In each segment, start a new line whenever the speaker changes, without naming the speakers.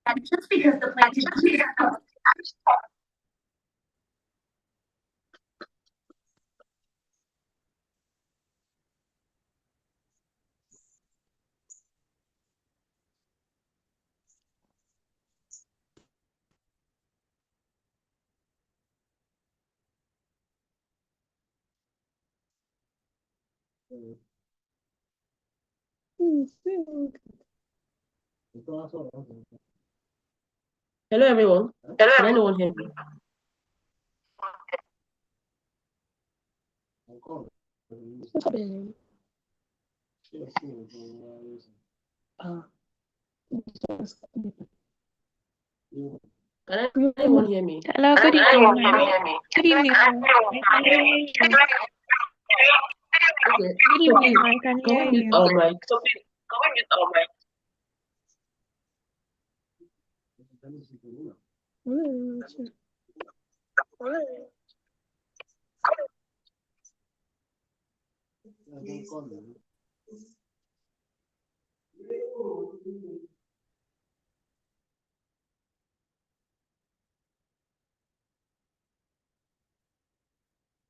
And just because the plant is
Hello, everyone. Can anyone hear me? Can anyone hear me?
Hello, good evening. Good evening.
Okay.
Good evening. I can
Can
hear
we mute
you.
our mic?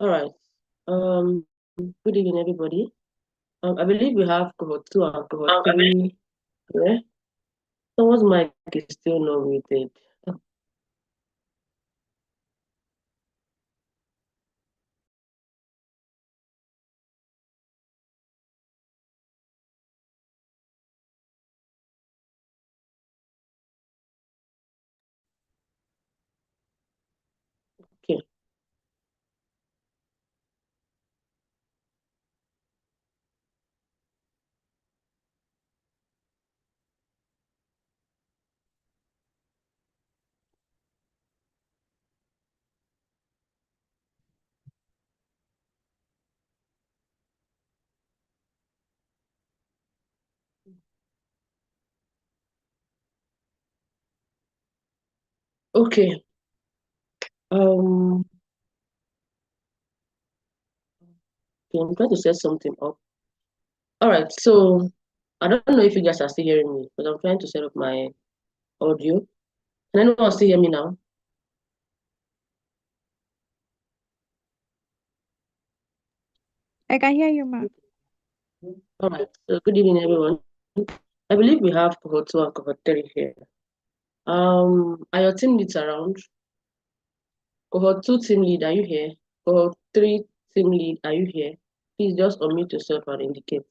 All right. Good evening, everybody. I believe we have cohort 2 and cohort 3. Yeah. Someone's mic is still not muted. Okay. Okay. Okay, I'm trying to set something up. All right. So I don't know if you guys are still hearing me, but I'm trying to set up my audio. Can anyone still hear me now?
I can hear you, ma'am.
All right. So good evening, everyone. I believe we have cohort 2 and cohort 3 here. Are your team leads around? Cohort 2 team lead, are you here? Cohort 3 team lead, are you here? Please just unmute yourself and indicate.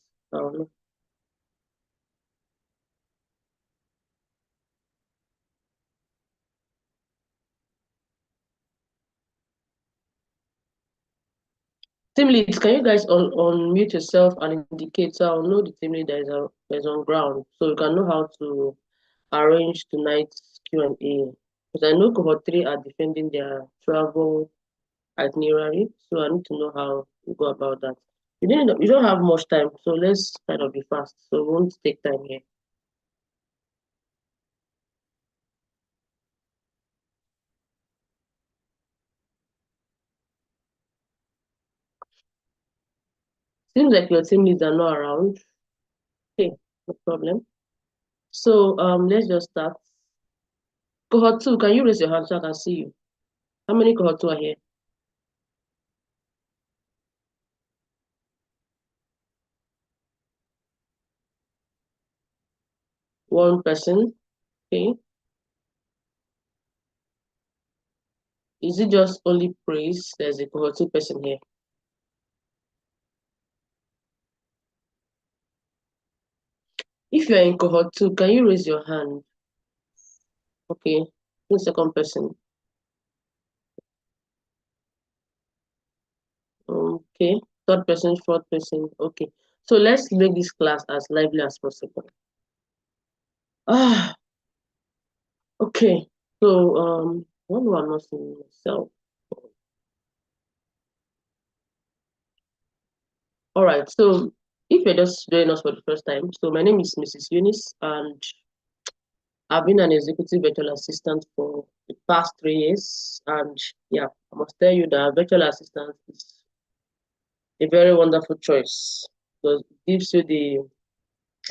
Team leads, can you guys unmute yourself and indicate so I'll know the team lead that is on ground so we can know how to arrange tonight's Q&A. Because I know cohort 3 are defending their travel itinerary, so I need to know how to go about that. You don't have much time, so let's kind of be fast. So we won't take time here. Seems like your team leads are not around. Okay, no problem. So let's just start. Cohort 2, can you raise your hand so I can see you? How many cohort 2 are here? One person. Okay. Is it just only praise? There's a cohort 2 person here. If you're in cohort 2, can you raise your hand? Okay. The second person. Okay. Third person, fourth person. Okay. So let's make this class as lively as possible. Okay. So what do I not seeing myself? All right. So if you're just joining us for the first time, so my name is Mrs. Eunice, and I've been an executive virtual assistant for the past 3 years. And yeah, I must tell you that virtual assistant is a very wonderful choice because it gives you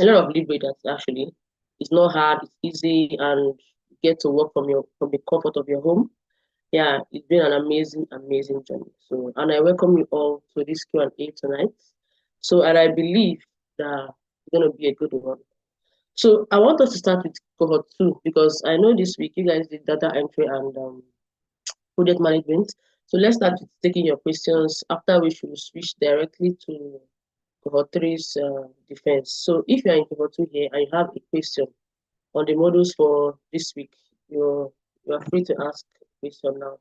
a lot of leeway that actually it's not hard, it's easy, and get to work from the comfort of your home. Yeah, it's been an amazing, amazing journey. So, and I welcome you all to this Q&A tonight. So, and I believe that it's going to be a good one. So, I want us to start with cohort 2 because I know this week you guys did data entry and project management. So, let's start with taking your questions. After we should switch directly to cohort 3's defense. So, if you're in cohort 2 here and you have a question on the models for this week, you're free to ask a question now.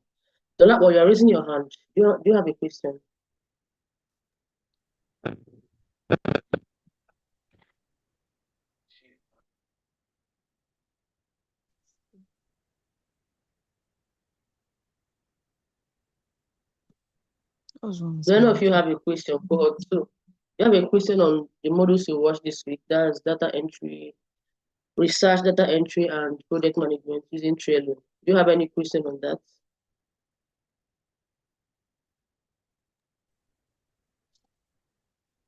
Dolapo, you're raising your hand. Do you have a question? Do any of you have a question? Cohort 2. You have a question on the modules you watched this week. That's data entry, research, data entry, and project management using Trello. Do you have any question on that?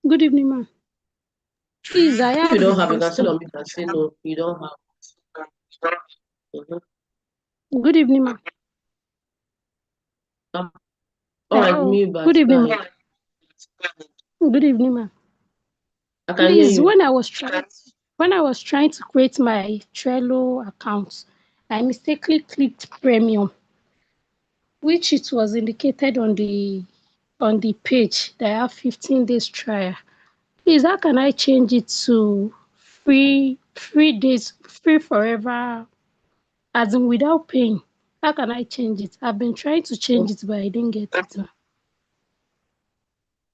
Good evening, ma'am. Please, I have
If you don't
a
have, you can still
question.
unmute and say no, you don't have.
Good evening, ma'am.
All right,
Hello.
me, but
Good
go
evening, ma'am.
ahead.
Good evening, ma'am.
I can hear
Please,
you.
when I was trying to create my Trello account, I mistakenly clicked premium, which it was indicated on the page that I have 15 days trial. Please, how can I change it to free days, free forever, as in without paying? How can I change it? I've been trying to change it, but I didn't get it.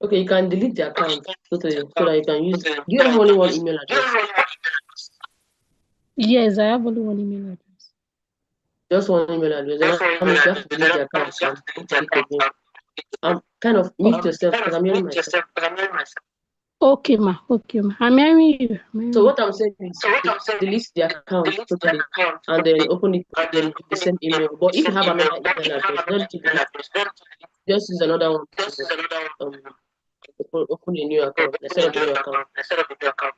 Okay, you can delete the account totally so that you can use. Do you have only one email address?
Yes, I have only one email address.
Just one email address. And that means you have to delete the account and open it again. Kind of mute yourself because I'm hearing myself.
Okay, ma. Okay, ma. I'm hearing you.
So what I'm saying is delete the account totally and then open it again with the same email. But if you have another email address, don't need to delete it. Just use another one to open a new account instead of a new account.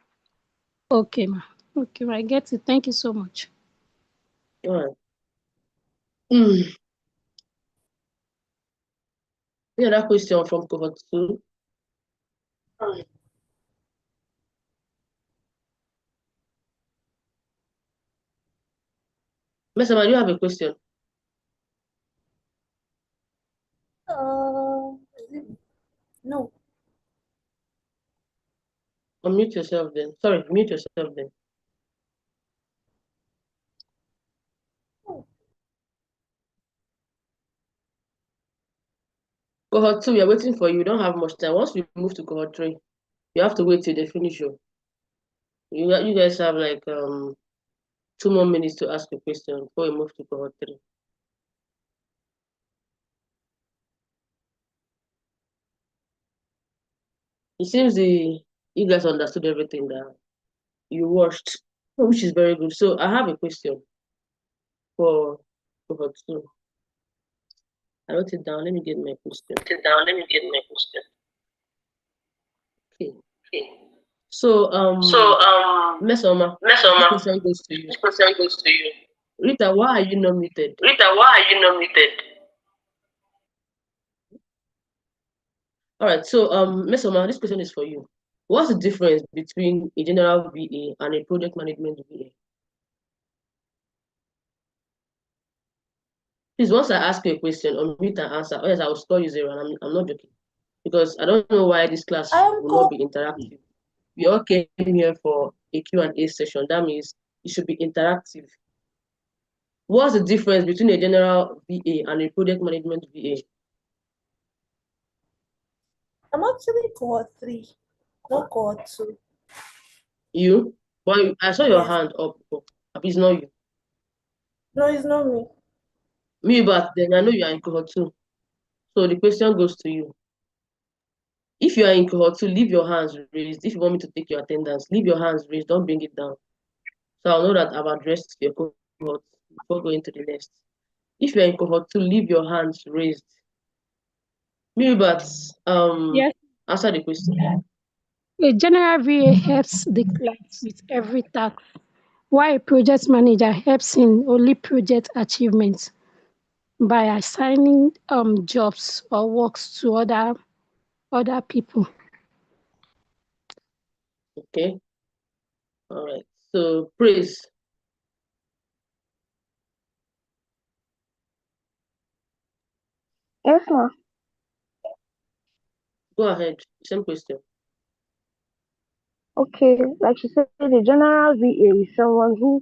Okay, ma. Okay, ma. I get it. Thank you so much.
All right. Any other question from cohort 2? Mesama, do you have a question?
No.
Unmute yourself then. Sorry, mute yourself then. Cohort 2, we are waiting for you. We don't have much time. Once we move to cohort 3, you have to wait till they finish you. You guys have like 2 more minutes to ask a question before we move to cohort 3. It seems you guys understood everything that you watched, which is very good. So I have a question for cohort 2. I wrote it down. Let me get my question. Okay. So Mesoma, this question goes to you. Rita, why are you not muted? All right. So Mesoma, this question is for you. What's the difference between a general VA and a project management VA? Please, once I ask you a question, unmute and answer. Otherwise, I will score you 0, and I'm not joking. Because I don't know why this class will not be interactive. We all came here for a Q&A session. That means it should be interactive. What's the difference between a general VA and a project management VA?
I'm actually cohort 3, not cohort 2.
You? But I saw your hand up. It's not you.
No, it's not me.
Me, but then I know you are in cohort 2. So the question goes to you. If you are in cohort 2, leave your hands raised. If you want me to take your attendance, leave your hands raised. Don't bring it down. So I'll know that I've addressed your cohort before going to the next. If you're in cohort 2, leave your hands raised. Me, but
Yes.
answer the question.
A general VA helps the client with every task while a project manager helps in only project achievements by assigning jobs or works to other people.
Okay. All right. So praise.
Yes, ma'am.
Go ahead. Same question.
Okay, like you said, the general VA is someone who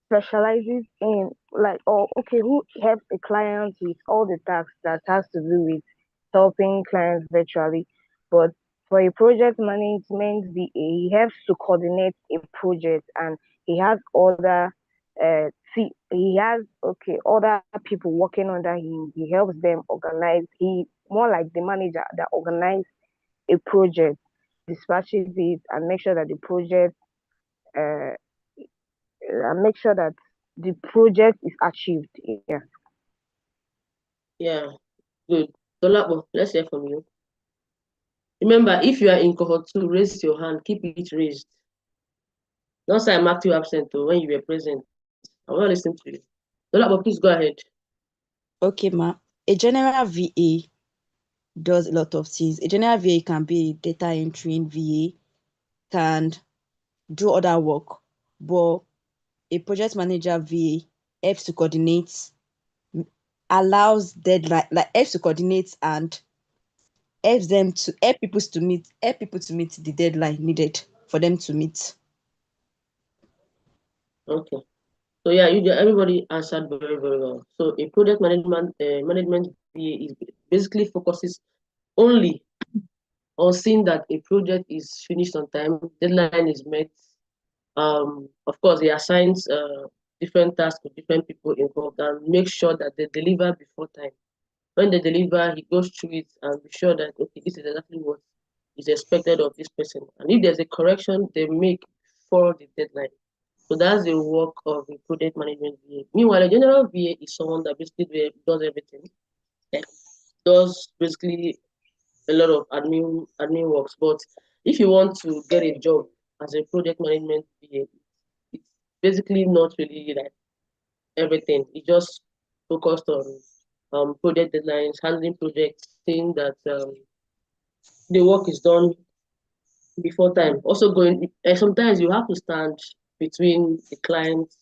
specializes in like, or okay, who helps a client with all the tasks that has to do with helping clients virtually. But for a project management VA, he helps to coordinate a project, and he has other he has other people working under him. He helps them organize. He more like the manager that organize a project, dispatches it, and make sure that the project uh, and make sure that the project is achieved. Yeah.
Yeah. Good. Dolapo, let's hear from you. Remember, if you are in cohort 2, raise your hand. Keep it raised. Don't say I marked you absent when you were present. I want to listen to you. Dolapo, please go ahead.
Okay, ma. A general VA does a lot of things. A general VA can be a data entry VA, can do other work, but a project manager VA helps to coordinate, allows deadline, like helps to coordinate and help people to meet the deadline needed for them to meet.
Okay. So yeah, everybody answered very, very well. So a project management VA is basically focuses only on seeing that a project is finished on time, deadline is met. Of course, he assigns different tasks to different people involved and make sure that they deliver before time. When they deliver, he goes through it and be sure that okay, this is exactly what is expected of this person. And if there's a correction, they make before the deadline. So that's the work of a project management VA. Meanwhile, a general VA is someone that basically does everything. Like, does basically a lot of admin works. But if you want to get a job as a project management VA, it's basically not really like everything. It just focused on project deadlines, handling projects, seeing that the work is done before time. Also going, sometimes you have to stand between the client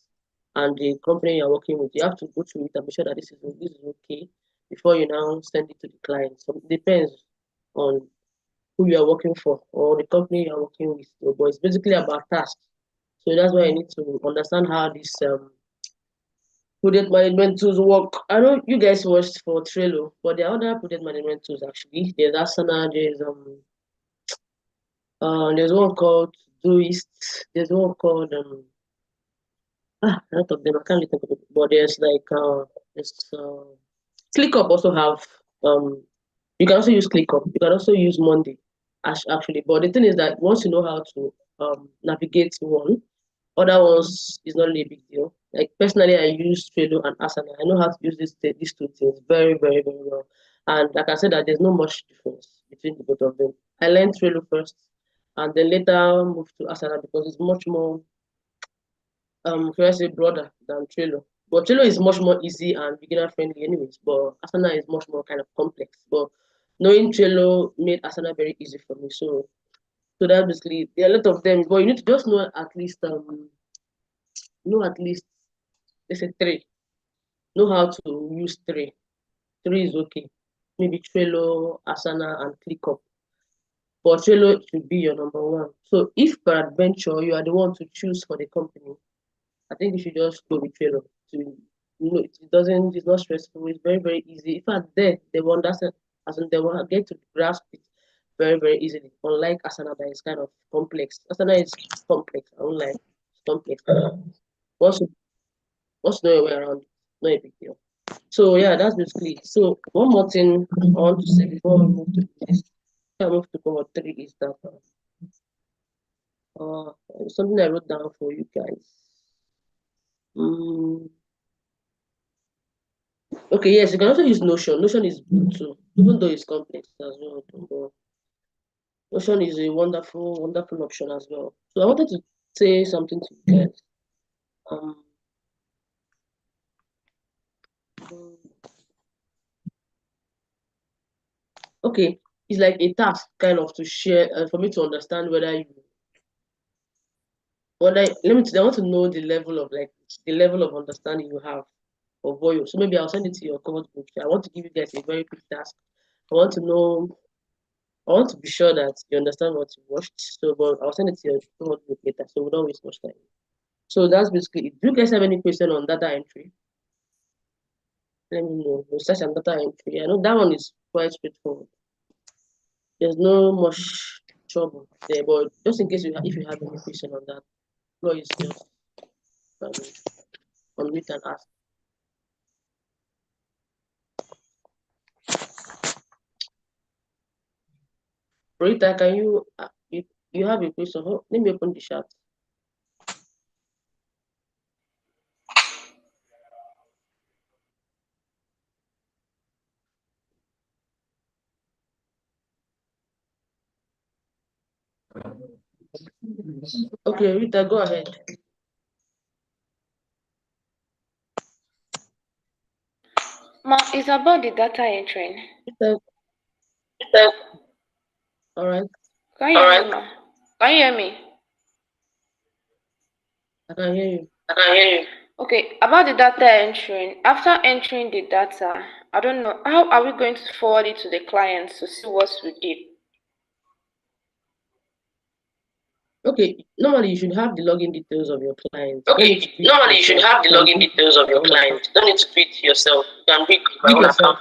and the company you're working with. You have to go through it and be sure that this is okay before you now send it to the client. So it depends on who you are working for or the company you are working with. So, but it's basically about tasks. So that's why I need to understand how this project management tools work. I know you guys watched for Trello, but there are other project management tools actually. There's Asana, there's one called Doist, there's one called a lot of them I can't really think of it. But there's like there's ClickUp also have you can also use ClickUp. You can also use Monday actually. But the thing is that once you know how to navigate one, other ones is not really a big deal. Like personally, I use Trello and Asana. I know how to use these two things very, very, very well. And like I said, that there's not much difference between the both of them. I learned Trello first, and then later moved to Asana because it's much more should I say broader than Trello. But Trello is much more easy and beginner friendly anyways. But Asana is much more kind of complex. But knowing Trello made Asana very easy for me. So that basically there are a lot of them, but you need to just know at least let's say three. Know how to use three. Three is okay. Maybe Trello, Asana, and ClickUp. But Trello should be your number one. So if peradventure you are the one to choose for the company, I think you should just go with Trello. It's not stressful. It's very, very easy. In fact, they will understand, as in they will get to grasp it very, very easily. Unlike Asana, that is kind of complex. Asana is complex. I don't like it's complex. Once you once you know your way around, not a big deal. So yeah, that's basically it. So one more thing I want to say before we move to the next, before I move to cohort 3 is that something I wrote down for you guys. Mm, okay, yes, you can also use Notion. Notion is good too, even though it's complex as well. But Notion is a wonderful, wonderful option as well. So I wanted to say something to you guys. um, mm, okay, it's like a task kind of to share for me to understand I want to know the level of understanding you have of volume. So maybe I'll send it to your cohort group. I want to give you guys a very quick task. I want to know I want to be sure that you understand what you watched. So but I'll send it to your cohort group later so we don't waste much time. So that's basically it. Do you guys have any question on data entry? Let me know. Research and data entry. I know that one is quite straightforward. There's no much trouble there, but just in case if you have any question on that, floor is just um, unmute and ask. Rita, can you have a question? Oh, let me open the chat. Okay, Rita, go ahead.
Ma, it's about the data entering.
Rita, all right.
Can you hear me, ma? Can you hear me?
I can hear you.
Okay, about the data entering. After entering the data, I don't know, how are we going to forward it to the clients to see what we did?
Okay, normally you should have the login details of your client.
Okay, normally you should have the login details of your client. Don't need to do it yourself. You can do it by
Mute
own
yourself.
account.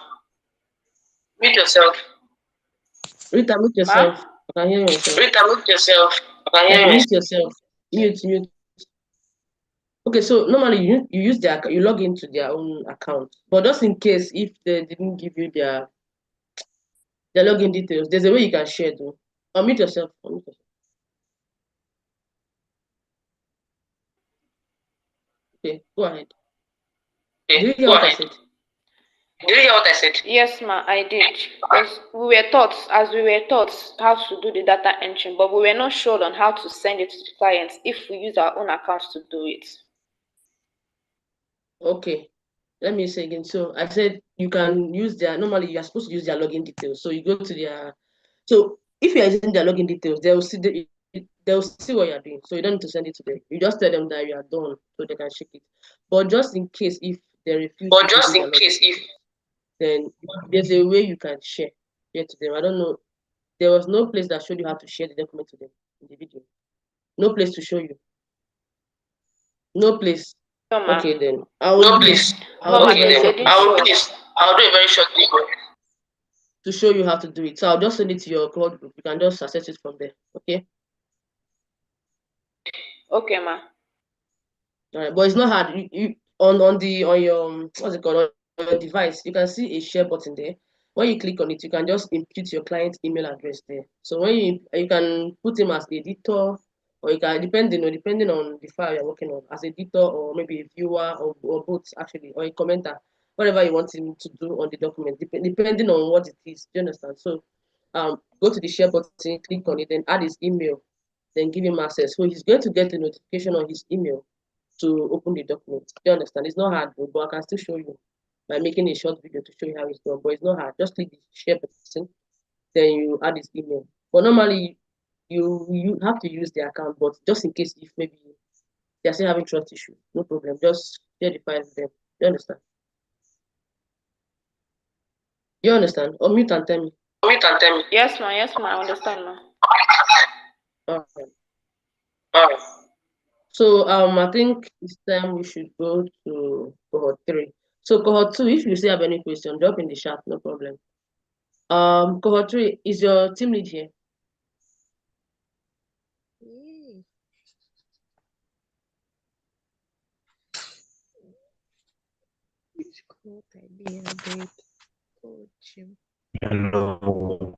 Mute yourself.
Rita, mute yourself.
Ma?
I can hear yourself.
Rita, mute yourself. I can
Like
hear you.
mute yourself. Mute. Okay, so normally you use you log into their own account, but just in case if they didn't give you their login details, there's a way you can share though. Unmute yourself. Okay, go ahead. Did you
Okay,
hear
go
what I
ahead.
said?
Did you hear what I said? Yes, ma, I did. Because we were taught how to do the data entry, but we were not sure on how to send it to the clients if we use our own accounts to do it.
Okay, let me say again. So I said you can use normally you're supposed to use their login details. So you go to so if you're using their login details, they'll see what you're doing. So you don't need to send it to them. You just tell them that you are done so they can check it. But just in case if they refuse
But
to give
just
you their
in
login
case if
details, then there's a way you can share to them. I don't know. There was no place that showed you how to share the document to them in the video. No place to show you. No place.
no, ma.
Okay, then
No, please.
I'll
No,
do a
okay,
very
they
short
didn't
video
show us. I'll do a very short video.
to show you how to do it. So I'll just send it to your cloud group. You can just access it from there. Okay.
Okay, ma.
All right, but it's not hard. You on your what's it called on your device, you can see a share button there. When you click on it, you can just input your client's email address there. So when you can put him as the editor, or you can depending on the file you're working on, as editor or maybe a viewer or both actually, or a commenter, whatever you want him to do on the document, depending on what it is. Do you understand? So go to the share button, click on it, then add his email, then give him access. So he's going to get a notification on his email to open the document. Do you understand? It's not hard, but I can still show you by making a short video to show you how it's done. But it's not hard. Just click the share button, then you add his email. But normally you have to use the account, but just in case if maybe they're still having trust issues, no problem. Just share the file with them. Do you understand? Do you understand? Or mute and tell me.
Mute and tell me. Yes, ma. Yes, ma. I understand, ma.
All right.
All right.
So I think this time we should go to cohort 3. So cohort 2, if you still have any question, drop in the chat, no problem. Cohort 3, is your team lead here?
Which quote idea did coach him?
Hello.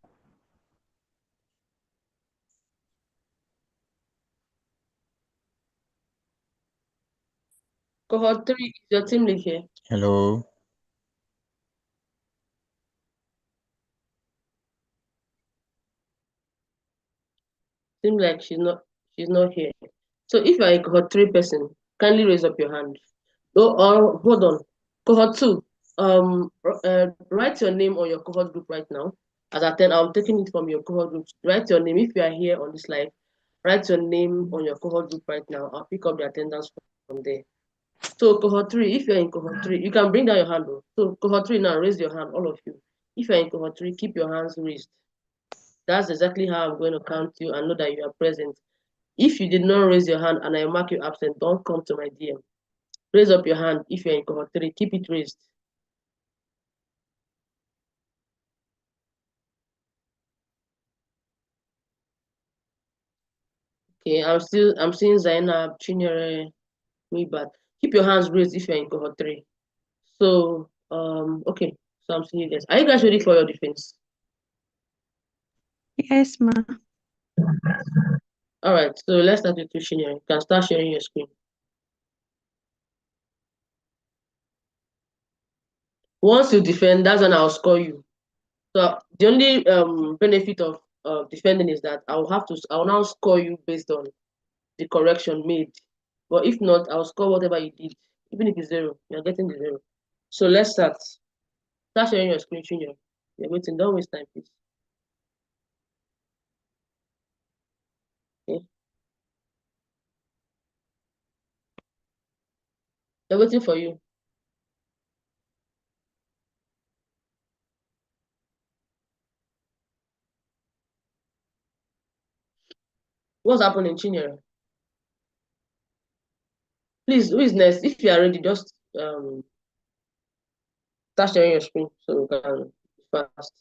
Cohort 3, is your team lead here?
Hello.
Seems like she's not here. So if you're a cohort 3 person, Kindly raise up your hand. Oh, hold on. Cohort 2. Write your name on your cohort group right now. As I attend, I'm taking it from your cohort group. Write your name if you are here on this live. Write your name on your cohort group right now. I'll pick up the attendance from there. So cohort 3, if you're in cohort 3, you can bring down your hand. So cohort 3 now, raise your hand, all of you. If you're in cohort 3, keep your hands raised. That's exactly how I'm going to count you and know that you are present. If you did not raise your hand and I mark you absent, don't come to my DM. Raise up your hand if you're in cohort 3. Keep it raised. Okay, I'm seeing Zainab, Chinyere, Mibat. Keep your hands raised if you're in cohort 3. So, okay. So I'm seeing you guys. Are you guys ready for your defense?
Yes, ma.
All right. So let's start with you, Chinyere. You can start sharing your screen. Once you defend, that's when I'll score you. So the only benefit of defending is that I will now score you based on the correction made. But if not, I'll score whatever you did. Even if it's 0, you're getting the 0. So let's start. Start sharing your screen, Junior. You're waiting. Don't waste time, please. Okay. They're waiting for you. What's happening, Chinyere? Please, who is next? If you are ready, just start sharing your screen so we can be fast.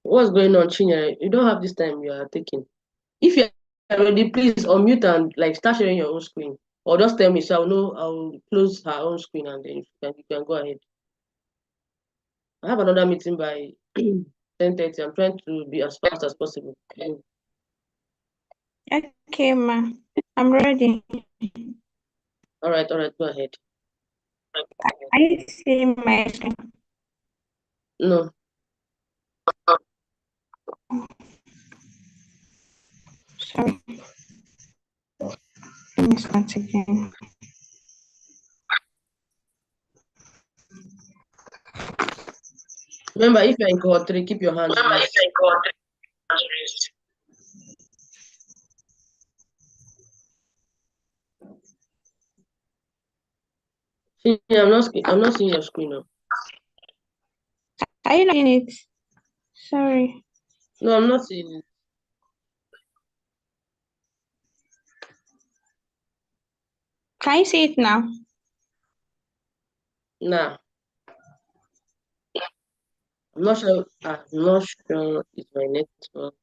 What's going on, Chinyere? You don't have this time you are taking. If you are ready, please unmute and like start sharing your own screen. Or just tell me so I'll know I'll close her own screen and then you can go ahead. I have another meeting by 10:30. I'm trying to be as fast as possible.
Okay, ma. I'm ready.
All right, go ahead.
Are you seeing my screen?
No.
Sorry. Let me start again.
Remember, if you're in cohort 3, keep your hands raised. I'm not seeing your screen now.
Are you not seeing it? Sorry.
No, I'm not seeing it.
Can you see it now?
Nah. I'm not sure. I'm not sure it's my network.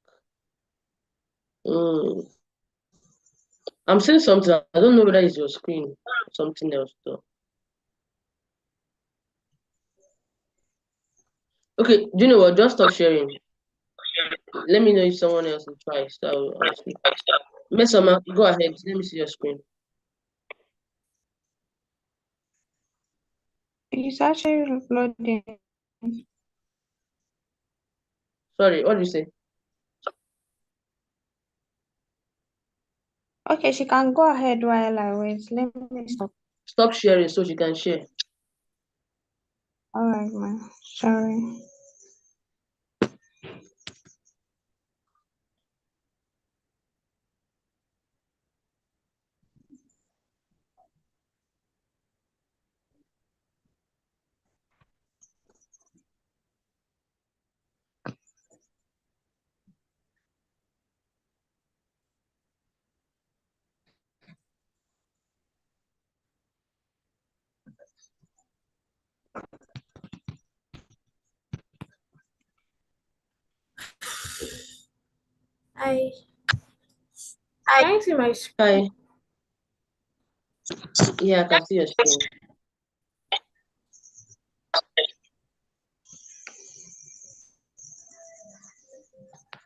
I'm seeing something. I don't know whether it's your screen. Something else though. Okay, do you know what? Just stop sharing. Let me know if someone else will try. So I'll speak. Mesoma, go ahead. Let me see your screen.
It's actually loading.
Sorry, what did you say?
Okay, she can go ahead while I wait. Let me stop.
Stop sharing so she can share.
All right, ma. Sorry.
Hi. Can you see my screen?
Hi. Yeah, I can see your screen.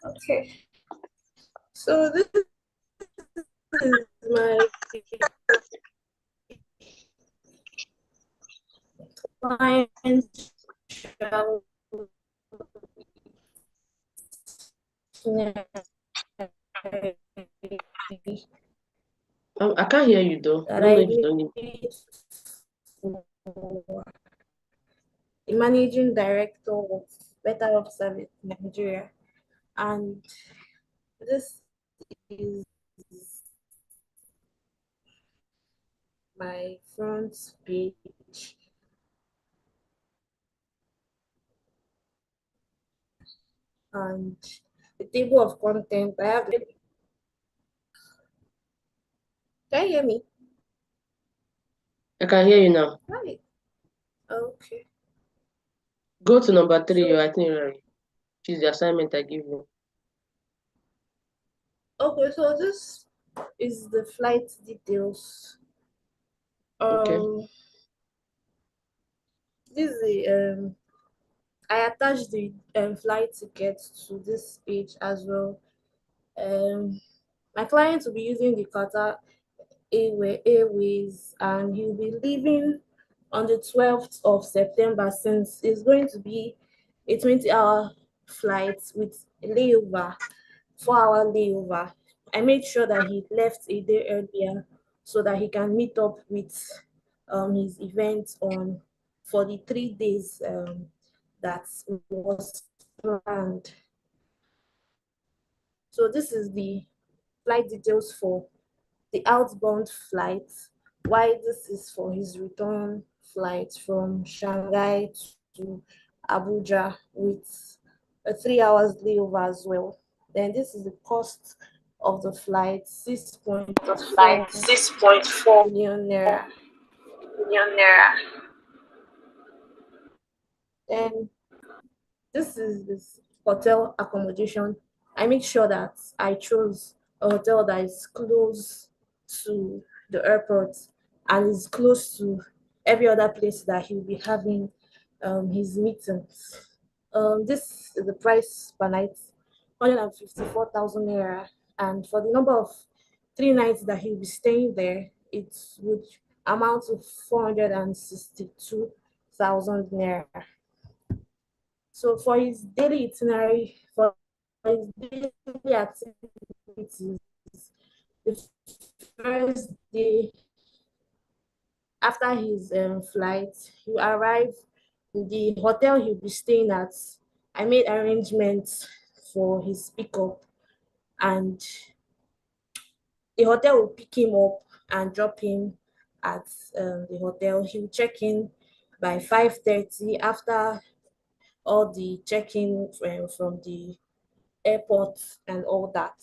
Okay. So this is my client travel
I can't hear you though. I
that
don't know
I
if it's only.
did for the managing director of Better Health Service Nigeria, and this is my front page, and the table of content. I have. Can you hear me?
I can hear you now.
Right. Okay.
Go to number 3,
So
your itinerary. Which is the assignment I give you.
okay, so this is the flight details.
Okay.
This is the I attached the flight ticket to this page as well. My client will be using the Qatar Airways, and he'll be leaving on the 12th of September, since it's going to be a 20-hour flight with a layover, 4-hour layover. I made sure that he left a day earlier so that he can meet up with his event on for the 3 days that was planned. So this is the flight details for the outbound flight, why this is for his return flight from Shanghai to Abuja with a 3 hours layover as well. Then this is the cost of the flight, 6.4
6.4
million naira.
million naira.
Then this is this hotel accommodation. I make sure that I chose a hotel that is close to the airport and is close to every other place that he'll be having his meetings. This is the price per night, 154,000 naira. And for the number of 3 nights that he'll be staying there, it would amount to 462,000 naira. So for his daily itinerary, for his daily activities, the first day after his flight, he arrived in the hotel he'll be staying at. I made arrangements for his pickup, and the hotel will pick him up and drop him at the hotel. He'll check in by 5:30 after all the check-in from the airport and all that.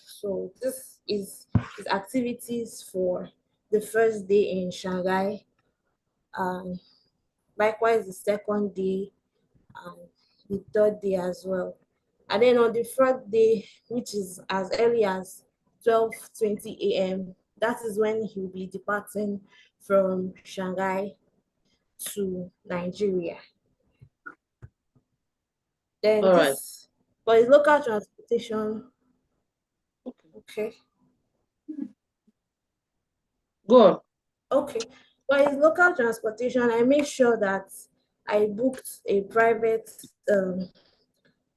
So this is his activities for the first day in Shanghai, and likewise the second day and the third day as well. And then on the fourth day, which is as early as 12:20 a.m., that is when he'll be departing from Shanghai to Nigeria. Then
All right.
this for his local transportation. Okay.
Go on.
Okay. For his local transportation, I made sure that I booked a private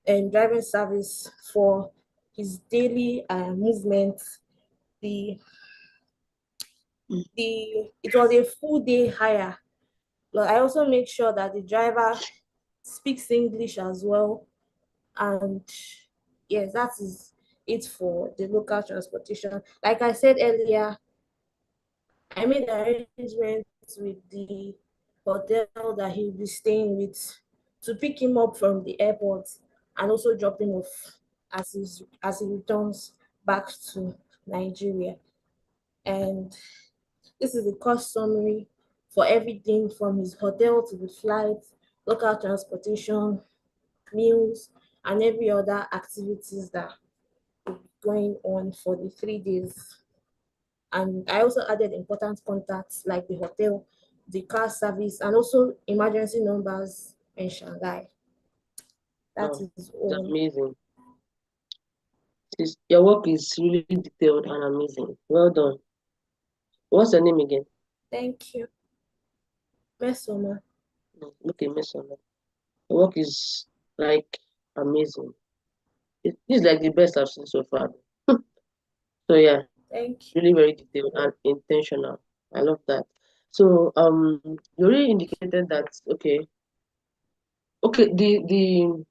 driving service for his daily movement. The it was a full day hire. But I also make sure that the driver speaks English as well. And yes, that is it for the local transportation. Like I said earlier, I made arrangements with the hotel that he'll be staying with to pick him up from the airport and also drop him off as he returns back to Nigeria. And this is the cost summary for everything from his hotel to the flight, local transportation, meals, and every other activities that will be going on for the 3 days. And I also added important contacts like the hotel, the car service, and also emergency numbers in Shanghai. That
Wow,
is
it's
all.
amazing. Your work is really detailed and amazing. Well done. What's your name again?
Thank you. Mesoma.
Okay, Miss Your work is like amazing. It's like the best I've seen so far. So yeah,
Thank you.
really very detailed and intentional. I love that. So you already indicated that okay, the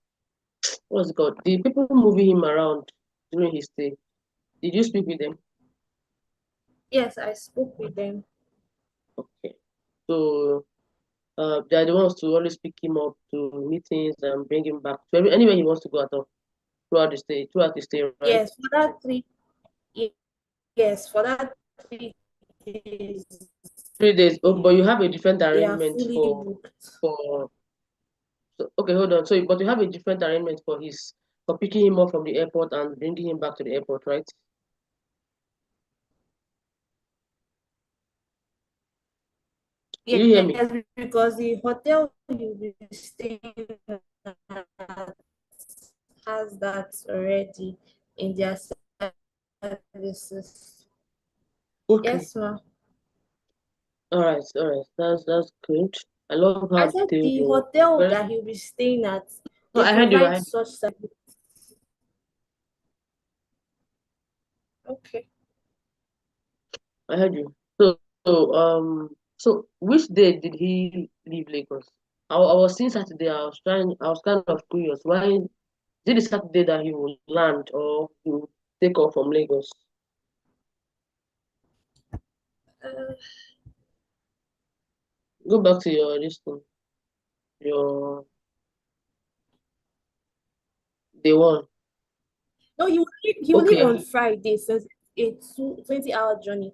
what's it called? The people moving him around during his stay, did you speak with them?
Yes, I spoke with them.
Okay. So they are the ones to always pick him up to meetings and bring him back to anywhere he wants to go at all throughout the stay, right?
Yes, for that three. Yes, for that 3 days,
3 days. Oh, but you have a different
they are
arrangement
fully booked.
for so, okay, hold on. So, but you have a different arrangement for picking him up from the airport and bringing him back to the airport, right? Did you hear me?
Yes, because the hotel you'll be staying at has that already in their services.
Okay.
Yes, ma'am.
All right. That's good. I love how
I said
detailed
the
you
hotel
are.
that he'll be staying at,
No,
they
I heard you. I
provide
heard you.
such service. Okay.
I heard you. So which day did he leave Lagos? I was seeing Saturday. I was kind of curious. Why is it the Saturday that he will land or he will take off from Lagos?
Uh,
Go back to your listing. Your day one.
no, he will leave on
Okay.
Friday since it's 20-hour journey.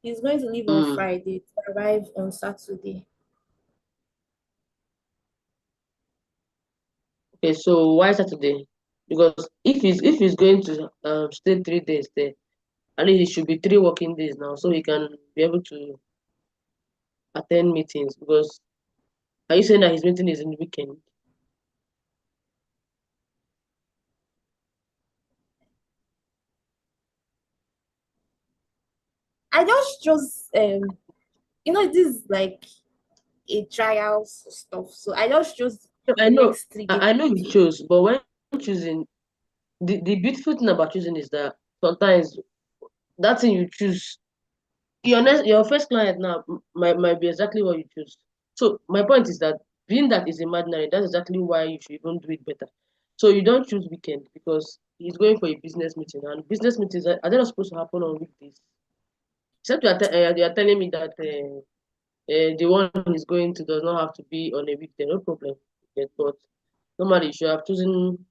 He's going to leave on
Mm.
Friday to arrive on Saturday.
Okay, so why Saturday? Because if he's going to stay 3 days there, at least it should be 3 working days now, so he can be able to attend meetings. Because are you saying that his meeting is in the weekend?
I just chose this is like a trials stuff. So I just chose
No, I
the
know,
next 3 days.
I know you chose, but when choosing, the beautiful thing about choosing is that sometimes that thing you choose, your first client now might be exactly what you choose. So my point is that being that is imaginary, that's exactly why you should even do it better. So you don't choose weekend because he's going for a business meeting, and business meetings are they not supposed to happen on weekdays? Except you are telling me that the one he's going to does not have to be on a weekday, no problem. Yes, but normally you should have chosen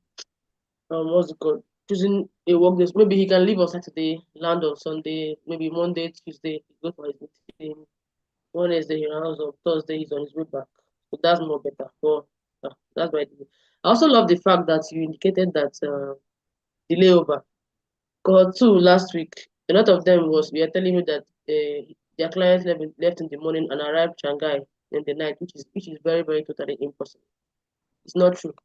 what's it called? Choosing a work days. Maybe he can leave on Saturday, land on Sunday, maybe Monday, Tuesday, he go for his meeting. Wednesday he rounds up, Thursday he's on his way back. So that's more better. So that's why I did it. I also love the fact that you indicated that the layover. Cohort 2 last week, a lot of them we are telling me that their clients left in the morning and arrived Shanghai in the night, which is very, very totally impossible. It's not true.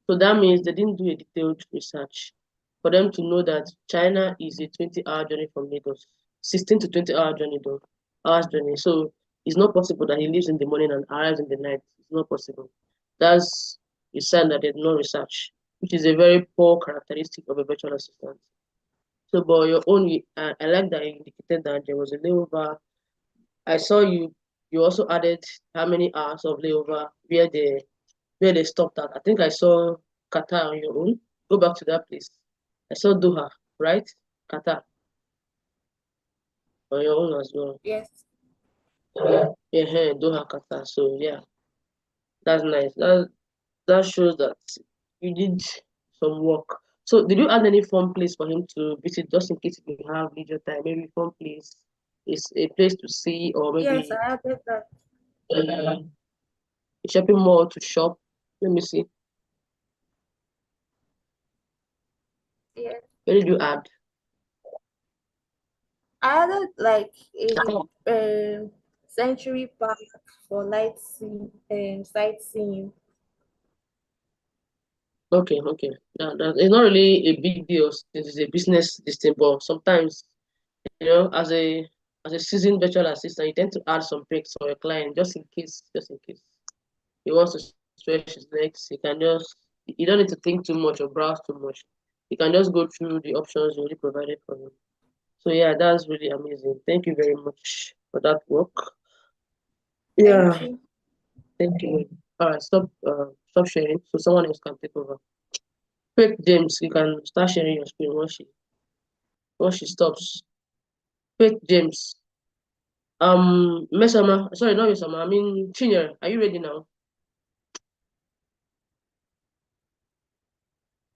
So that means they didn't do a detailed research for them to know that China is a 20-hour journey from Lagos, 16 to 20-hour journey though, hours journey. So it's not possible that he leaves in the morning and arrives in the night. It's not possible. That's a sign that there's no research, which is a very poor characteristic of a virtual assistant. So, but your own, I like that you indicated that there was a layover. I saw you also added how many hours of layover where they stopped at. I think I saw Qatar on your own. Go back to that place. I saw Doha, right? Qatar on your own as well.
Yes.
Yeah, Doha, Qatar. So yeah, that's nice. That shows that you did some work. So did you add any fun place for him to visit just in case if you have leisure time? Maybe fun place is a place to see or
Yes,
maybe
I added that.
a shopping mall to shop. Let me see.
Yes.
Where did you add?
I added like a Century Park for sightseeing.
Okay, okay. It's not really a big deal since it's a business this thing, but sometimes, as a seasoned virtual assistant, you tend to add some perks for your client just in case he wants to stretch his legs. You don't need to think too much or browse too much. You can just go through the options you already provided for him. So yeah, that's really amazing. Thank you very much for that work.
Thank
Yeah,
you.
thank you. All right, stop sharing so someone else can take over. Quick, James, you can start sharing your screen once she stops. Quick, James. Mesama, sorry, not Mesama. I mean Chinyere. Are you ready now?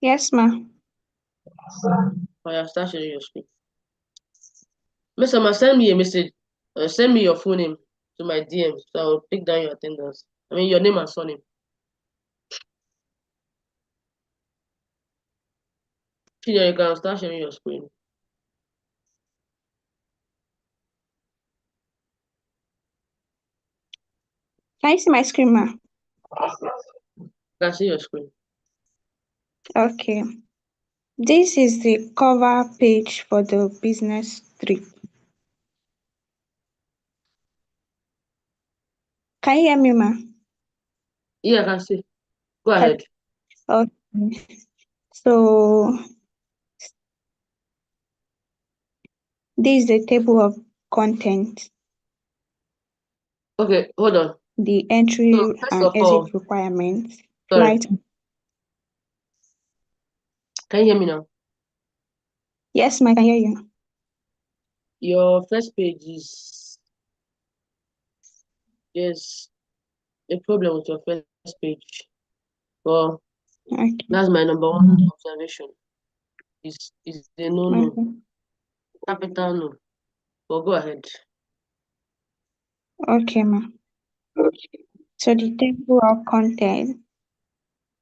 Yes, ma.
Oh yeah, start sharing your screen. Mesama, send me a message. Send me your full name to my DM, so I'll take down your attendance. I mean your name and surname. Chinyere, you can start sharing your screen.
Can you see my screen, ma?
You can see your screen.
Okay. This is the cover page for the business trip. Can you hear me, ma?
Yeah, I can see. Go ahead.
Okay. So this is the table of content,
Okay, hold on.
the entry
So first
and
of all,
exit requirements,
sorry,
flight.
can you hear me now?
Yes, ma, I can hear you.
Your first page is there's a problem with your first page. Well,
Okay.
that's my number one observation. Is a no,
Okay.
capital no. But go ahead.
Okay, ma. So the table of content,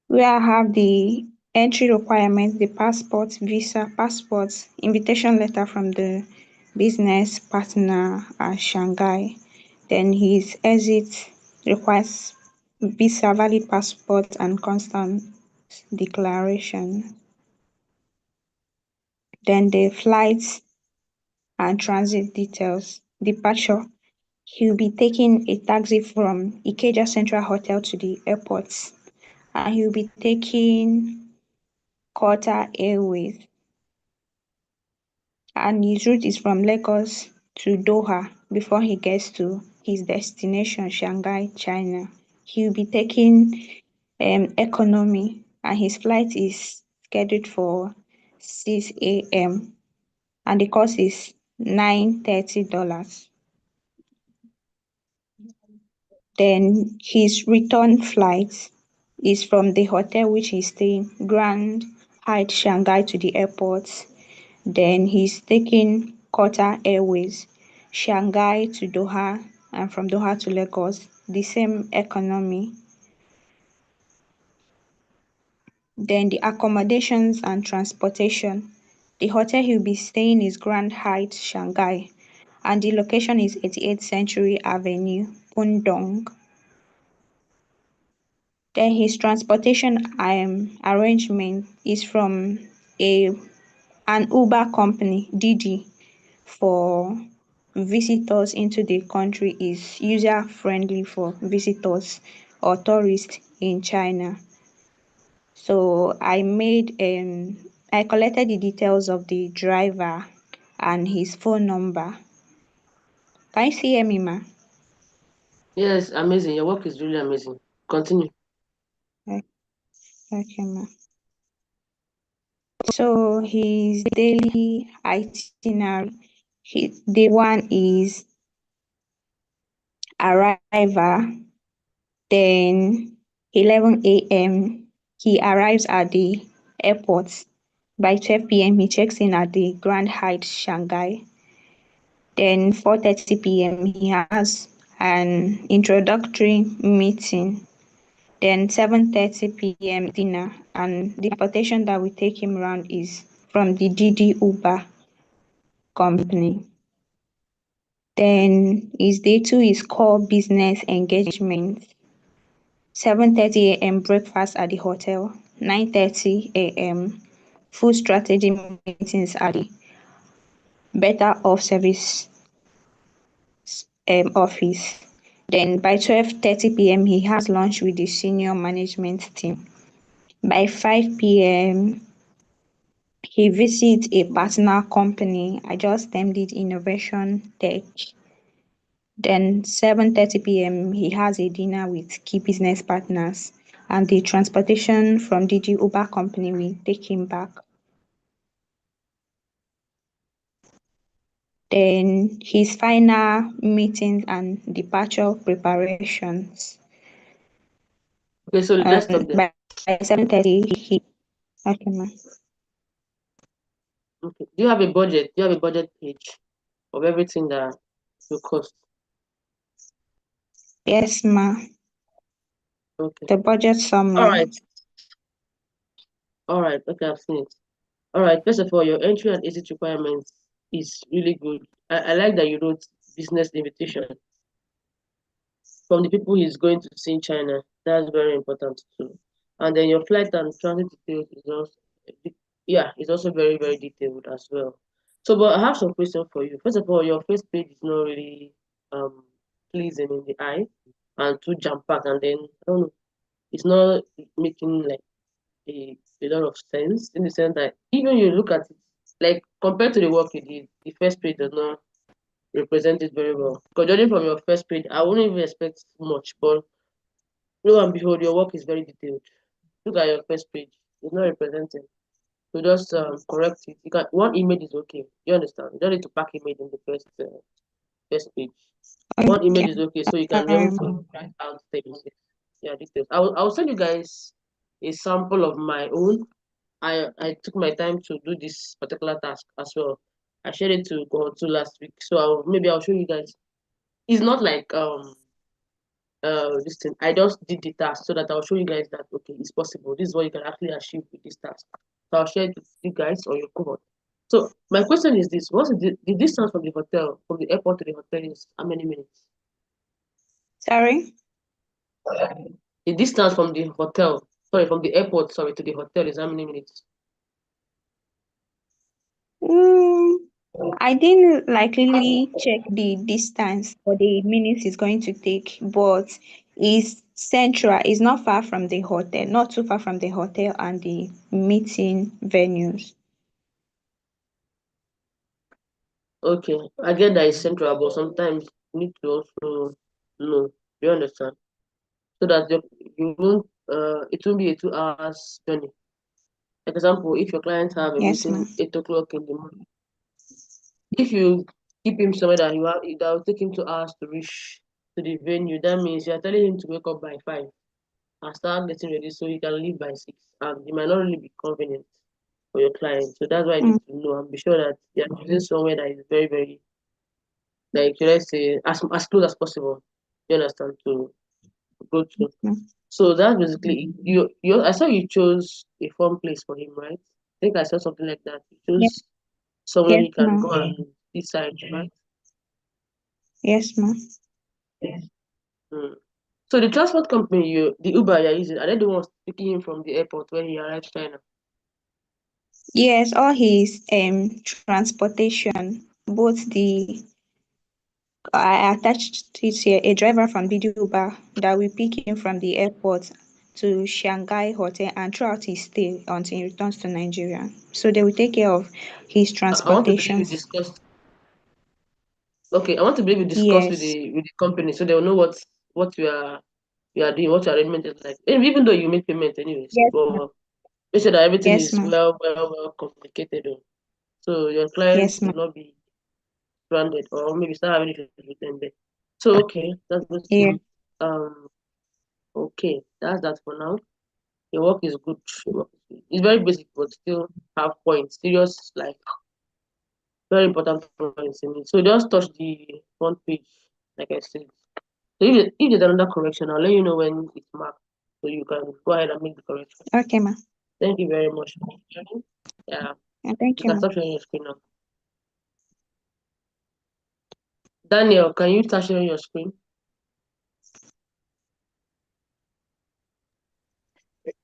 where I have the entry requirements, the passport, visa, passports, invitation letter from the business partner at Shanghai. Then his exit requires visa, valid passport, and constant declaration. Then the flights and transit details. Departure. He'll be taking a taxi from Ikeja Central Hotel to the airport, and he'll be taking Qatar Airways, and his route is from Lagos to Doha before he gets to his destination, Shanghai, China. He'll be taking economy, and his flight is scheduled for 6 a.m. and the cost is $930. Then his return flight is from the hotel which he's staying, Grand Hyatt Shanghai, to the airport. Then he's taking Qatar Airways, Shanghai to Doha, and from Doha to Lagos, the same economy. Then the accommodations and transportation. The hotel he'll be staying is Grand Hyatt Shanghai, and the location is 88th Century Avenue, Pudong. Then his transportation arrangement is from an Uber company, Didi, for visitors into the country, is user friendly for visitors or tourists in China. So I collected the details of the driver and his phone number. Can you see me, ma?
Yes, amazing. Your work is really amazing. Continue.
Okay, ma. So his daily itinerary, day one is arrival, then 11 a.m. he arrives at the airport. By 12 p.m. he checks in at the Grand Hyatt Shanghai. Then 4:30 p.m. he has an introductory meeting. Then 7:30 p.m. dinner, and the transportation that will take him around is from the Didi Uber company. Then his day 2 is core business engagement. 7:30 a.m. breakfast at the hotel. 9:30 a.m. full strategy meetings at the better off service office. Then by 12:30 p.m. he has lunch with the senior management team. By 5 p.m. he visits a partner company. I just termed it Innovation Tech. Then 7:30 p.m. he has a dinner with key business partners, and the transportation from DG Uber company will take him back. Then his final meetings and departure preparations.
Okay, so let's stop there.
By 7:30 he okay, ma'am.
Okay. Do you have a budget? Do you have a budget page of everything that will cost?
Yes, ma.
Okay.
The budget
All
summary.
right. All right. Okay, I've seen it. All right. First of all, your entry and exit requirements is really good. I like that you wrote business invitation from the people he's going to see in China. That's very important too. And then your flight and transit details is also, yeah, it's also very, very detailed as well. So, but I have some questions for you. First of all, your first page is not really pleasing in the eye and too jam packed, and then I don't know, it's not making like a lot of sense in the sense that even you look at it, like compared to the work you did, the first page does not represent it very well. Because judging from your first page, I wouldn't even expect much, but lo and behold, your work is very detailed. Look at your first page; it's not representing. So just correct it. You can one image is okay. You understand? You don't need to pack image in the first page. One image
Okay.
is okay, so you can be able to write out things. Yeah, details. I'll send you guys a sample of my own. I took my time to do this particular task as well. I shared it to Cohort 2 last week, so maybe I'll show you guys. It's not like this thing. I just did the task so that I'll show you guys that okay, it's possible. This is what you can actually achieve with this task. So I'll share it with you guys or your cohort. So my question is this: what's the distance from the hotel, from the airport to the hotel is how many minutes?
Sorry.
The distance from the hotel, sorry, from the airport, sorry, to the hotel is how many minutes?
Mm, I didn't like really check the distance or the minutes it's going to take, but it's central. It's not far from the hotel, not too far from the hotel and the meeting venues.
Okay, I get that it's central, but sometimes you need to also know. You understand? So that you won't it won't be a 2 hours journey. For example, if your clients have a
Yes,
meeting
ma'am.
8 o'clock in the morning, if you keep him somewhere that will take him 2 hours to reach to the venue, that means you're telling him to wake up by 5 and start getting ready so he can leave by 6. And it might not really be convenient for your client. So that's why I
Mm,
need to know and be sure that you're choosing somewhere that is very, very like let's say as close as possible. You understand to go to.
mm.
So that's basically it. You I saw you chose a fun place for him, right? I think I saw something like that. You
Yes,
chose somewhere
yes,
he can
ma'am.
go and decide, right?
Yes, ma'am.
Mm. So the transport company the Uber you're using, are they the ones picking him from the airport when he arrives China?
Yes, all his transportation, both the I attached it here, a driver from BD Uber that will pick him from the airport to Shanghai hotel and throughout his stay until he returns to Nigeria. So they will take care of his
I want to believe you
transportation.
discussed. Okay, I want to believe you discussed
Yes.
with the company so they'll know what you are doing, what your arrangement is like. And even though you make payment anyways,
Yes, ma'am.
but make sure that everything
Yes,
is
ma'am.
well communicated. So your clients
Yes,
will
ma'am.
not be stranded or maybe start having issues with them there. So okay, that's good to
Yeah.
know. Um, okay, that's that for now. Your work is good. Your work is good. It's very basic, but still have points. Serious, like very important points in it. So just touch the front page, like I said. So if there's another correction, I'll let you know when it's marked, so you can go ahead and make the correction.
Okay, ma'am.
Thank you very much. Yeah,
And thank
you
you,
can
ma'am.
stop sharing your screen now. Daniel, can you start sharing your screen?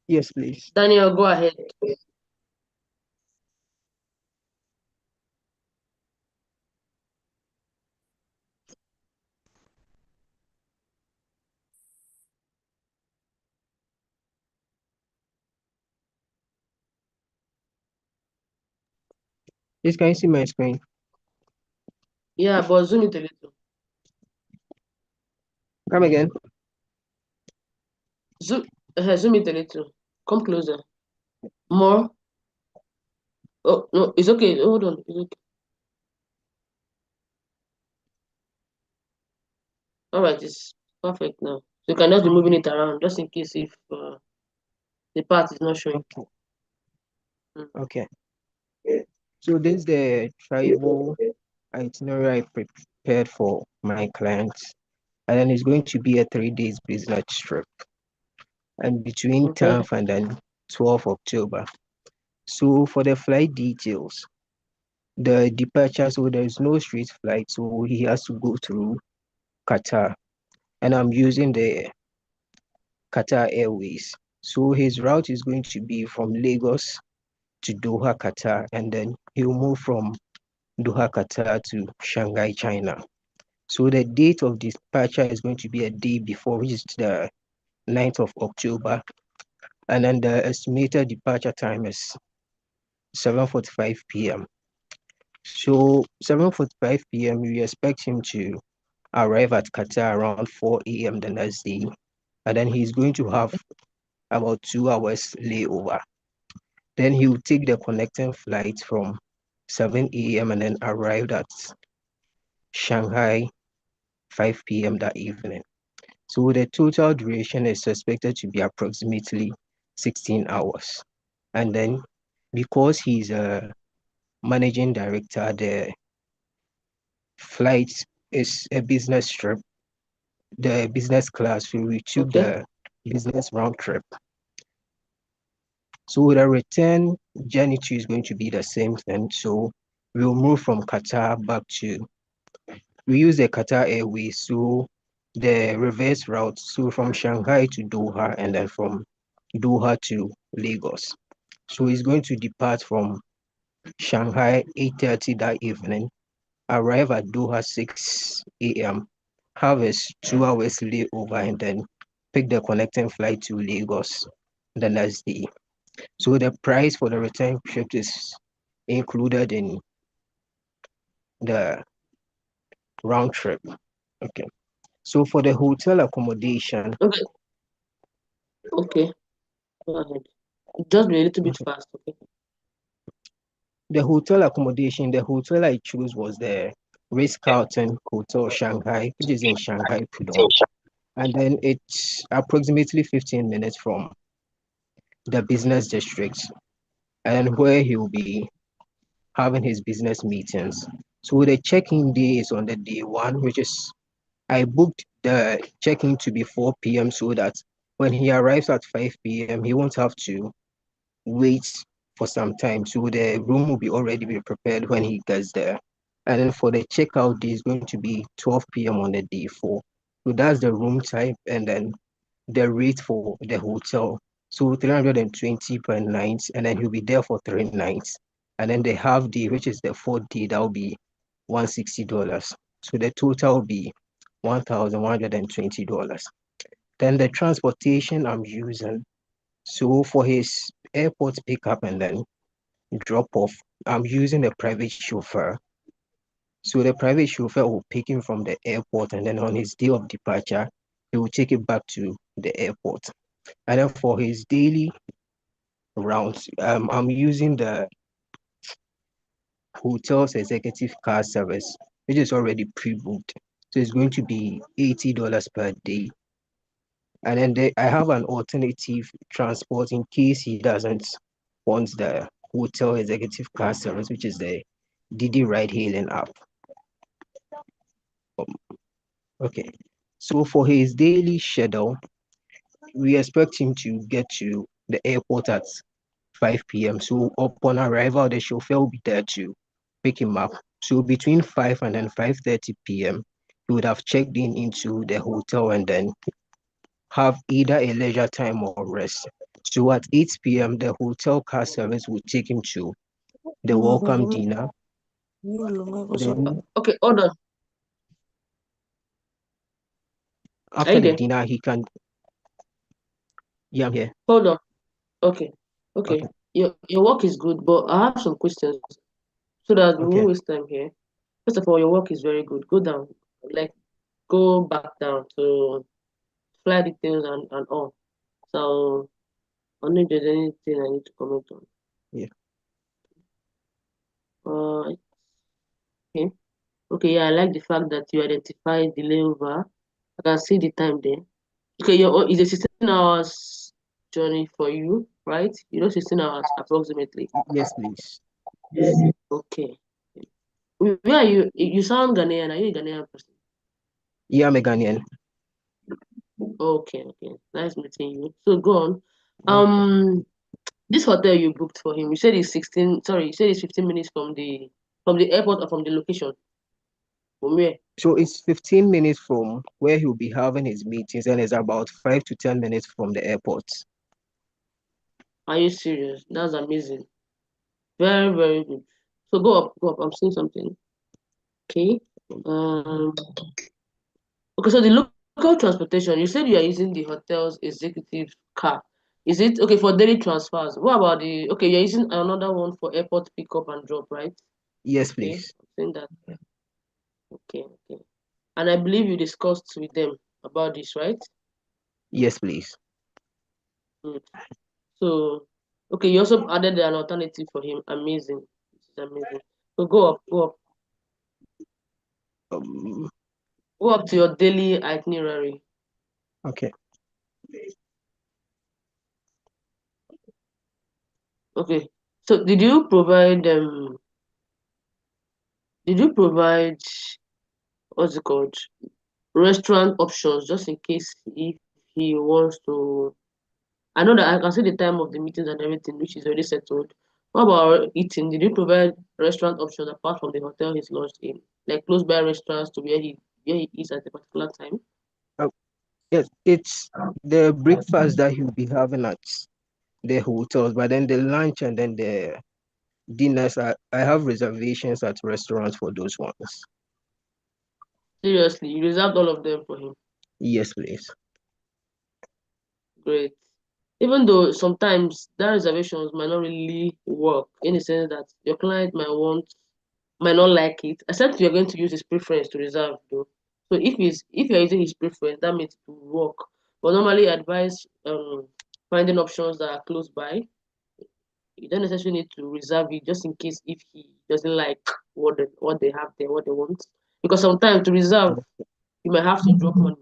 Yes, please.
Daniel, go ahead.
Please, can you see my screen?
Yeah, but zoom it a little.
Come again.
Zoom it a little. Come closer. More. Oh no, it's okay. Hold on. It's okay. All right, it's perfect now. So you can just be moving it around, just in case if the part is not showing.
Okay.
Mm.
Okay. So this is the travel itinerary I prepared for my clients, and then it's going to be a 3 days business trip, and between
Okay.
10th and then 12th October. So for the flight details, the departure, so there's no straight flight, so he has to go through Qatar, and I'm using the Qatar Airways. So his route is going to be from Lagos to Doha, Qatar, and then he'll move from Doha, Qatar to Shanghai, China. So the date of departure is going to be a day before, which is the 9th of October. And then the estimated departure time is 7:45 p.m. So 7:45 p.m., we expect him to arrive at Qatar around 4 a.m. the next day. And then he's going to have about 2 hours layover. Then he will take the connecting flight from 7 a.m. and then arrive at Shanghai 5 p.m. that evening. So the total duration is expected to be approximately 16 hours. And then because he's a managing director, the flight is a business trip, the business class, so we took
Okay.
the business round trip. So the return journey too is going to be the same thing. So we'll move from Qatar back to, we use the Qatar Airways, so the reverse route, so from Shanghai to Doha and then from Doha to Lagos. So he's going to depart from Shanghai 8:30 that evening, arrive at Doha 6 a.m., have a 2 hours layover, and then pick the connecting flight to Lagos the next day. So the price for the return trip is included in the round trip. Okay. So for the hotel accommodation,
Okay. Okay. Go ahead. Just be a little bit
okay,
fast. Okay.
the hotel accommodation, the hotel I chose was the Ritz-Carlton Hotel Shanghai, which is in Shanghai, Pudong. And then it's approximately 15 minutes from the business district and where he will be having his business meetings. So the check-in day is on the day one, which is I booked the check-in to be 4 p.m. so that when he arrives at 5 p.m., he won't have to wait for some time. So the room will be already be prepared when he gets there. And then for the checkout day is going to be 12 p.m. on the day four. So that's the room type and then the rate for the hotel. So 320 per night, and then he'll be there for 3 nights. And then the half day, which is the fourth day, that will be $160. So the total will be $1,120. Then the transportation I'm using. So for his airport pickup and then drop off, I'm using a private chauffeur. So the private chauffeur will pick him from the airport and then on his day of departure, he will take it back to the airport. And then for his daily rounds, I'm using the hotel's executive car service, which is already pre-booked. So it's going to be $80 per day. And then I have an alternative transport in case he doesn't want the hotel executive car service, which is the Didi ride hailing app. Okay. So for his daily schedule, we expect him to get to the airport at 5 p.m. So upon arrival, the chauffeur will be there to pick him up. So between 5 and then 5:30 p.m., he would have checked in into the hotel and then have either a leisure time or rest. So at 8 p.m., the hotel car service will take him to the welcome dinner. Then
Okay, hold on. Are
after
you
the
there?
dinner, he can. Yeah, I'm here.
Hold on. Okay. Okay.
Okay.
Your work is good, but I have some questions so that we
Okay.
won't waste time here. First of all, your work is very good. Go down, like go back down to flight details and all. So I don't know if there's anything I need to comment on.
Yeah.
Okay. Okay, yeah, I like the fact that you identified the layover. I can see the time there. Okay, it's a 16 hours journey for you, right? 16 hours approximately.
Yes, please.
Okay. Where are you? You sound Ghanaian. Are you a Ghanaian person?
Yeah, I'm a Ghanaian.
Okay, okay. Nice meeting you. So go on.
Okay.
This hotel you booked for him, you said it's 16, sorry, you said it's 15 minutes from the airport or from the location. From where?
So it's 15 minutes from where he'll be having his meetings, and it's about 5 to 10 minutes from the airport.
Are you serious? That's amazing. Very, very good. So go up, go up. I'm seeing something. Okay. Um okay, so the local transportation, you said you are using the hotel's executive car. Is it okay for daily transfers? What about okay, you're using another one for airport pickup and drop, right?
Yes,
Okay,
please.
I'm saying that. Okay, okay. And I believe you discussed with them about this, right?
Yes, please.
Mm. So, okay, you also added an alternative for him. Amazing. This is amazing. So go up, go up.
Um,
Go up to your daily itinerary.
okay.
Okay. So did you provide what's it called? Restaurant options just in case if he wants to. I know that I can see the time of the meetings and everything, which is already settled. What about eating? Did you provide restaurant options apart from the hotel he's lodged in? Like close by restaurants to where he eats at a particular time?
Uh, yes, it's the breakfast that he'll be having at the hotels, but then the lunch and then the dinners, I have reservations at restaurants for those ones.
Seriously, you reserved all of them for him.
Yes, please.
Great. Even though sometimes that reservations might not really work in the sense that your client might not like it, except you're going to use his preference to reserve though. So if you're using his preference, that means it will work. But normally I advise finding options that are close by. You don't necessarily need to reserve it just in case if he doesn't like what they have there, what they want. Because sometimes to reserve, you might have to drop money.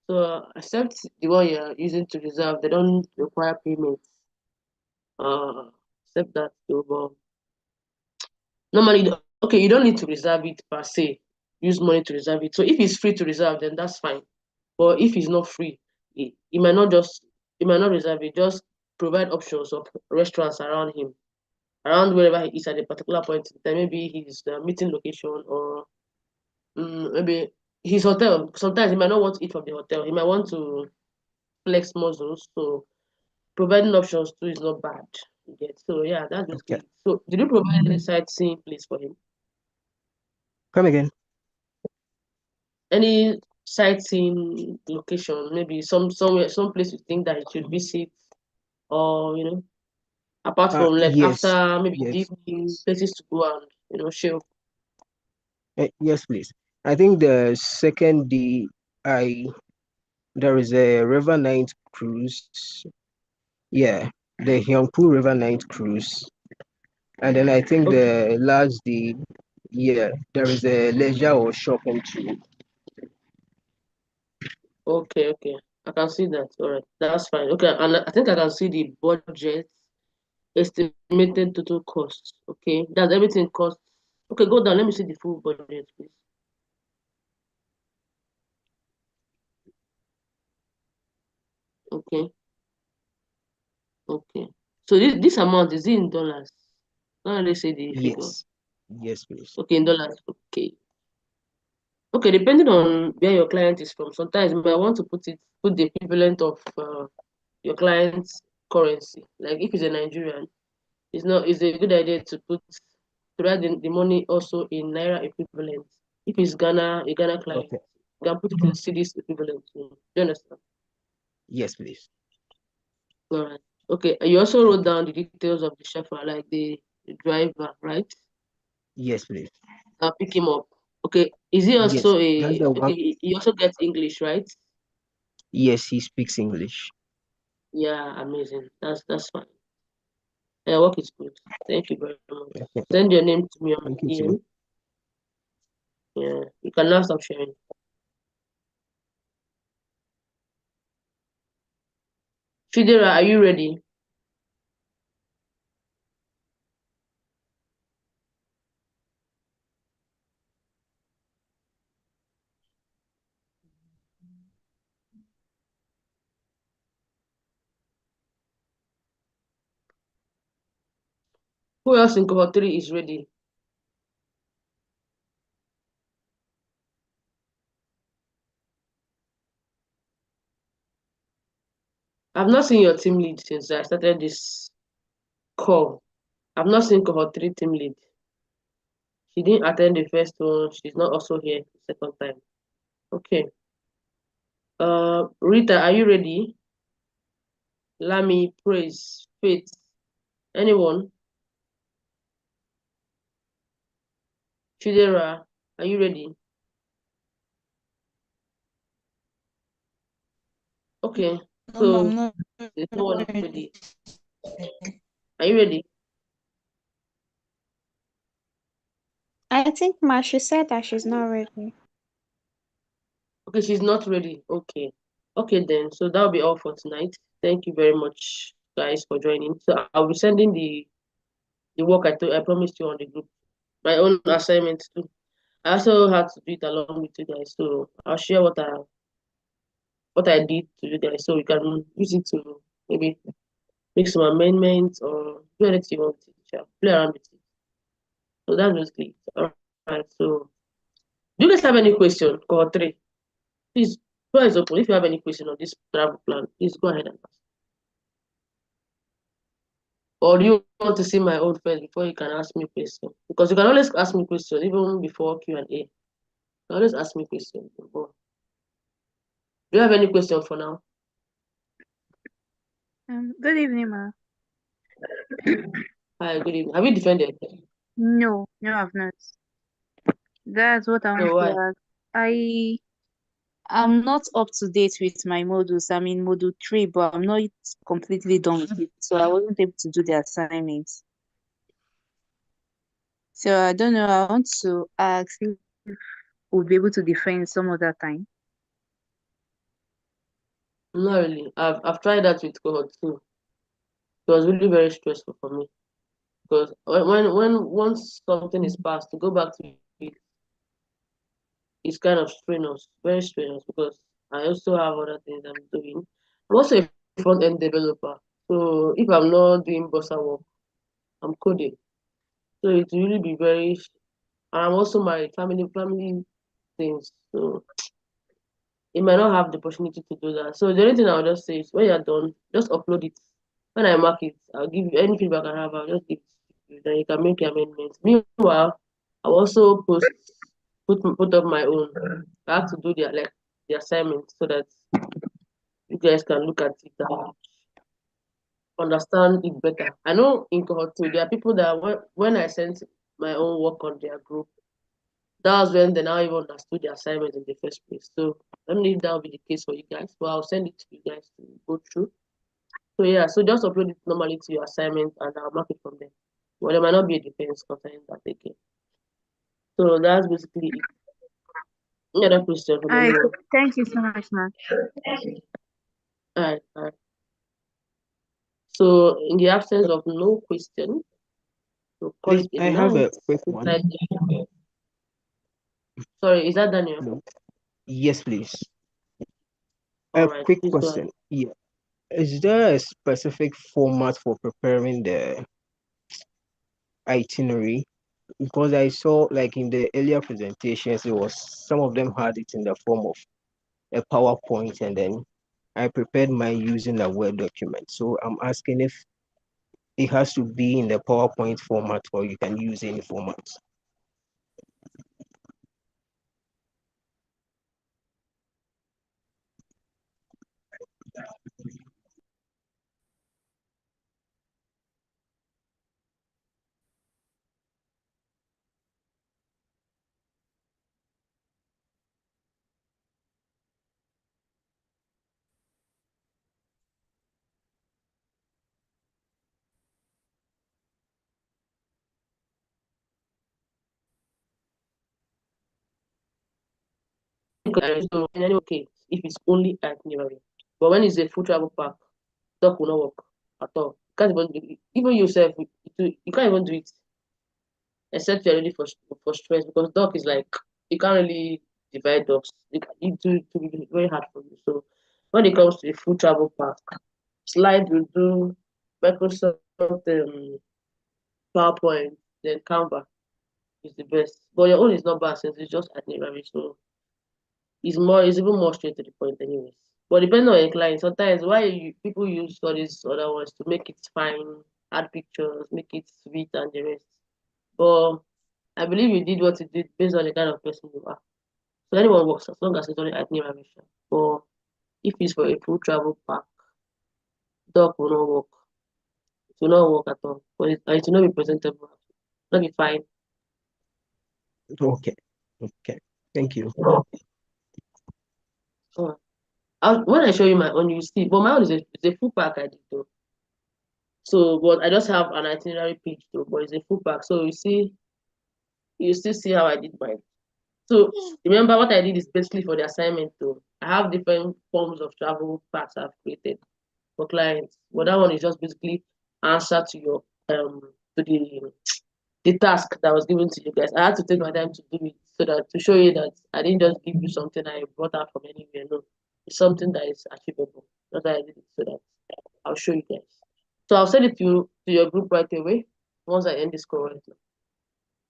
So except the one you're using to reserve, they don't require payment. Except that though, but normally okay, you don't need to reserve it per se. Use money to reserve it. So if it's free to reserve, then that's fine. But if it's not free, he might not just he might not reserve it. Just provide options of restaurants around him, around wherever he is at a particular point in time. Maybe his meeting location or maybe his hotel. Sometimes he might not want to eat from the hotel. He might want to flex muscles. So providing options too is not bad. You get so yeah, that's basically
Okay.
it. So did you provide any sightseeing place for him?
Come again.
Any sightseeing location, maybe somewhere, some place you think that he should visit, or apart from like
Yes.
after maybe the
Yes.
evening, places to go and chill.
Yes, please. I think the second day, I there is a river night cruise. Yeah, the Hyangpu River night cruise. And then I think
Okay,
the last day, yeah, there is a leisure or shopping too.
okay, okay. I can see that. All right, that's fine. Okay, and I think I can see the budget estimated total cost. Okay, does everything cost? Okay, go down. Let me see the full budget, please. Okay, okay. So this amount is it in dollars? Not really say the figure.
Yes. Yes, please.
Okay, in dollars. Okay. Okay, depending on where your client is from, sometimes you might want to put the equivalent of your client's currency. Like if it's a Nigerian, it's a good idea to write the money also in Naira equivalent. If it's a Ghana client,
Okay.
you can put it in cedis equivalent. Do you understand?
Yes, please.
All right. Okay. You also wrote down the details of the chauffeur, like the driver, right?
Yes, please.
I'll pick him up. Okay. Is he
Yes,
also
that's the one.
okay? He also gets English, right?
Yes, he speaks English.
Yeah, amazing. That's fine. Yeah, work is good. Thank you very much.
Okay.
Send your name to me on my
Thank you too.
DM. Yeah, you can now stop sharing. Fidera, are you ready? Who else in cohort 3 is ready? I've not seen your team lead since I started this call. I've not seen cohort 3 team lead. She didn't attend the first one. She's not also here the second time. Okay. Rita, are you ready? Lami, Praise, Faith. Anyone? Chidera, are you ready? Okay.
No,
So
I'm not
there's no one
ready.
ready. Are you ready?
I think she said that she's not ready.
Okay, she's not ready. Okay. Okay then. So that'll be all for tonight. Thank you very much, guys, for joining. So I'll be sending the work I promised you on the group. My own assignment too. I also had to do it along with you guys. So I'll share what I did to you guys so you can use it to maybe make some amendments or do anything you want to play around with it. So that's basically it. All right. So do you guys have any question? Call three. Please, floor is open. If you have any question on this travel plan, please go ahead and ask. Or do you want to see my own first before you can ask me question? Because you can always ask me question even before Q&A. You can always ask me question. Do you have any question for now?
Good evening, ma.
Hi, good evening. Have you defended?
No, I've not. That's what I want
No,
to
why?
ask. I am not up to date with my modules. I'm in module 3, but I'm not completely done with it. So I wasn't able to do the assignments. So I don't know. I want to ask if we'll be able to defend some other time.
Not really. I've tried that with cohort 2. It was really very stressful for me. Because when once something is passed, to go back to it is kind of strenuous, very strenuous because I also have other things I'm doing. I'm also a front end developer. So if I'm not doing BOSSA work, I'm coding. So it will really be very and I'm also married, family things. So you might not have the opportunity to do that. So the only thing I'll just say is when you're done, just upload it. When I mark it, I'll give you any feedback I have, I'll just give it to you. Then you can make your amendments. Meanwhile, I'll also put up my own. I have to do the assignment so that you guys can look at it and understand it better. I know in cohort 2, there are people that when I sent my own work on their group, that was when they now even understood the assignment in the first place. So I don't know if that will be the case for you guys, but I'll send it to you guys to go through. So yeah, so just upload it normally to your assignment and I'll mark it from there. Well, there might not be a defense concerning that again. So that's basically it. Any other question from
All right.
anyone?
Thank you so much, ma.
All right. So in the absence of no question, we'll call
Please,
it a
I have
night.
a quick one.
Sorry, is that Daniel?
No. Yes, please.
All
A
right,
quick
please go ahead.
question. Yeah. Is there a specific format for preparing the itinerary? Because I saw like in the earlier presentations, it was some of them had it in the form of a PowerPoint, and then I prepared mine using a Word document. So I'm asking if it has to be in the PowerPoint format or you can use any format.
So in any case, if it's only itinerary, but when it's a full travel pack, doc will not work at all. You can't even do it. Even yourself, you can't even do it except you're ready for stress because doc is like you can't really divide docs. It will be very hard for you. So when it comes to a full travel pack, slide will do Microsoft PowerPoint, then Canva is the best. But your own is not bad since it's just itinerary, so it's even more straight to the point anyways. But depending on your client, sometimes people use all these other ones to make it fine, add pictures, make it sweet and the rest. But I believe you did what you did based on the kind of person you are. So anyone works as long as it's only itinerary. But if it's for a full travel pack, doc will not work. It will not work at all. But it will not be presentable. It will not be fine.
Okay. Okay. Thank you.
So when I show you my own, you see. But my own is a full pack I did though. So, but I just have an itinerary page though, but it's a full pack. So you still see how I did mine. So remember what I did is basically for the assignment though. I have different forms of travel packs I've created for clients. But that one is just basically answer to your to the task that was given to you guys. I had to take my time to do it so that to show you that I didn't just give you something I brought out from anywhere. No, it's something that is achievable. That's why I did it so that I'll show you guys. So I'll send it to your group right away once I end this call right now.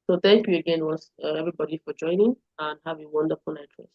So thank you again once everybody for joining and have a wonderful night rest.